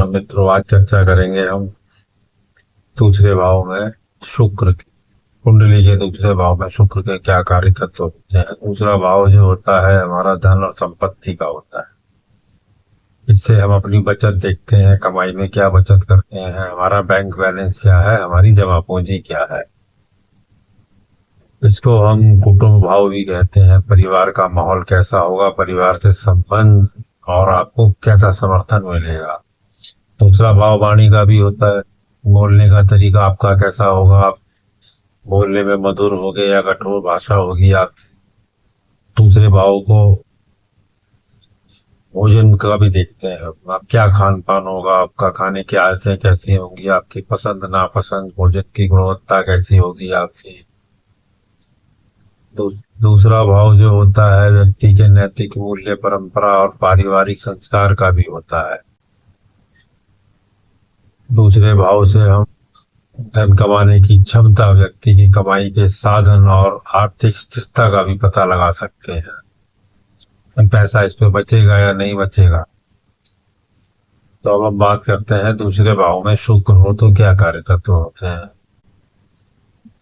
मित्रों, आज चर्चा करेंगे हम दूसरे भाव में शुक्र की। कुंडली के दूसरे भाव में शुक्र के क्या कार्य तत्व होते हैं। दूसरा भाव जो होता है हमारा धन और संपत्ति का होता है। इससे हम अपनी बचत देखते हैं, कमाई में क्या बचत करते हैं, हमारा बैंक बैलेंस क्या है, हमारी जमा पूंजी क्या है। इसको हम कुटुंब भाव भी कहते हैं। परिवार का माहौल कैसा होगा, परिवार से संबंध और आपको कैसा समर्थन मिलेगा। दूसरा भाव वाणी का भी होता है। बोलने का तरीका आपका कैसा होगा, आप बोलने में मधुर होगे या कठोर भाषा होगी। आप दूसरे भाव को भोजन का भी देखते हैं। आप क्या खान पान होगा, आपका खाने की आदतें कैसी होंगी, आपकी पसंद नापसंद, भोजन की गुणवत्ता कैसी होगी आपकी। दूसरा भाव जो होता है व्यक्ति के नैतिक मूल्य, परंपरा और पारिवारिक संस्कार का भी होता है। दूसरे भाव से हम धन कमाने की क्षमता, व्यक्ति की कमाई के साधन और आर्थिक स्थिरता का भी पता लगा सकते हैं। पैसा इस पे बचेगा या नहीं बचेगा। तो अब हम बात करते हैं दूसरे भाव में शुक्र हो तो क्या कार्य तत्व होते हैं।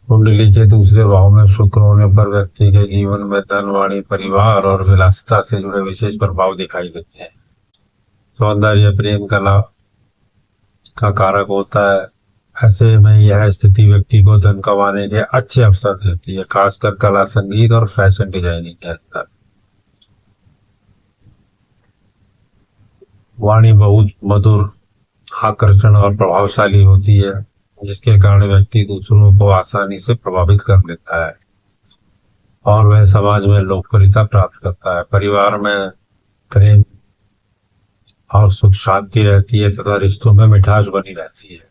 कुंडली के दूसरे भाव में शुक्र होने पर व्यक्ति के जीवन में धन, वाणी, परिवार और विलासिता से जुड़े विशेष प्रभाव दिखाई देते हैं। सौंदर्य, प्रेम, कला का कारक होता है। ऐसे में यह स्थिति व्यक्ति को धन कमाने के अच्छे अवसर देती है, खासकर कला, संगीत और फैशन डिजाइनिंग के अंदर। वाणी बहुत मधुर, आकर्षण और प्रभावशाली होती है, जिसके कारण व्यक्ति दूसरों को आसानी से प्रभावित कर लेता है और वह समाज में लोकप्रियता प्राप्त करता है। परिवार में प्रेम और सुख शांति रहती है तथा रिश्तों में मिठास बनी रहती है।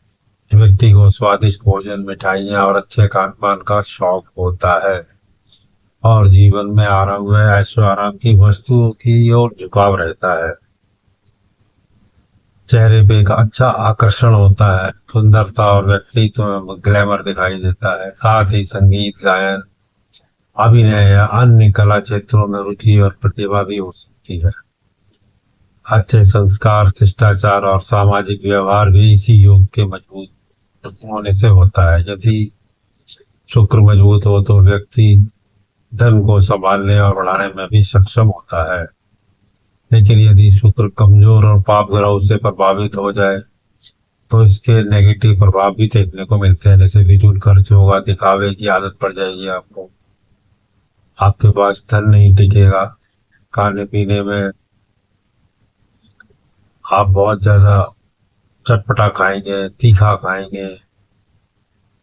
व्यक्ति को स्वादिष्ट भोजन, मिठाइयाँ और अच्छे खान पान का शौक होता है और जीवन में आराम व ऐशो आराम की वस्तुओं की ओर झुकाव रहता है। चेहरे पे एक अच्छा आकर्षण होता है, सुंदरता और व्यक्तित्व में ग्लैमर दिखाई देता है। साथ ही संगीत, गायन, अभिनय या अन्य कला क्षेत्रों में रुचि और प्रतिभा भी हो सकती है। अच्छे संस्कार, शिष्टाचार और सामाजिक व्यवहार भी इसी योग के मजबूत होने से होता है। यदि शुक्र मजबूत हो तो व्यक्ति धन को संभालने और बढ़ाने में भी सक्षम होता है। लेकिन यदि शुक्र कमजोर और पाप ग्रह से प्रभावित हो जाए तो इसके नेगेटिव प्रभाव भी देखने को मिलते हैं। जैसे फिजूल खर्च होगा, दिखावे की आदत पड़ जाएगी आपको, आपके पास धन नहीं टिकेगा, खाने पीने में आप बहुत ज्यादा चटपटा खाएंगे, तीखा खाएंगे,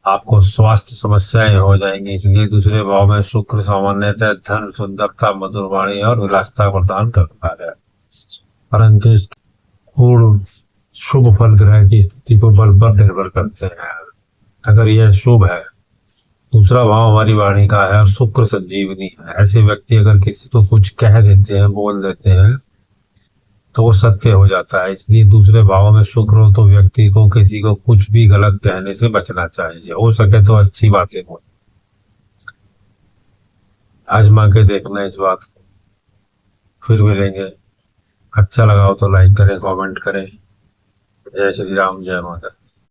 आपको स्वास्थ्य समस्याएं हो जाएंगी। इसलिए दूसरे भाव में शुक्र सामान्यतः धन, सुंदरता, मधुर वाणी और विलासिता प्रदान करता है। परंतु पूर्ण शुभ फल ग्रह की स्थिति को बल पर निर्भर करते हैं। अगर यह शुभ है, दूसरा भाव हमारी वाणी का है और शुक्र संजीवनी है, ऐसे व्यक्ति अगर किसी को कुछ कह देते हैं, बोल देते हैं तो वो सत्य हो जाता है। इसलिए दूसरे भाव में शुक्र हो तो व्यक्ति को किसी को कुछ भी गलत कहने से बचना चाहिए। हो सके तो अच्छी बातें हो, आजमा के देखना इस बात को। फिर मिलेंगे। अच्छा लगा हो तो लाइक करें, कमेंट करें। जय श्री राम, जय माता।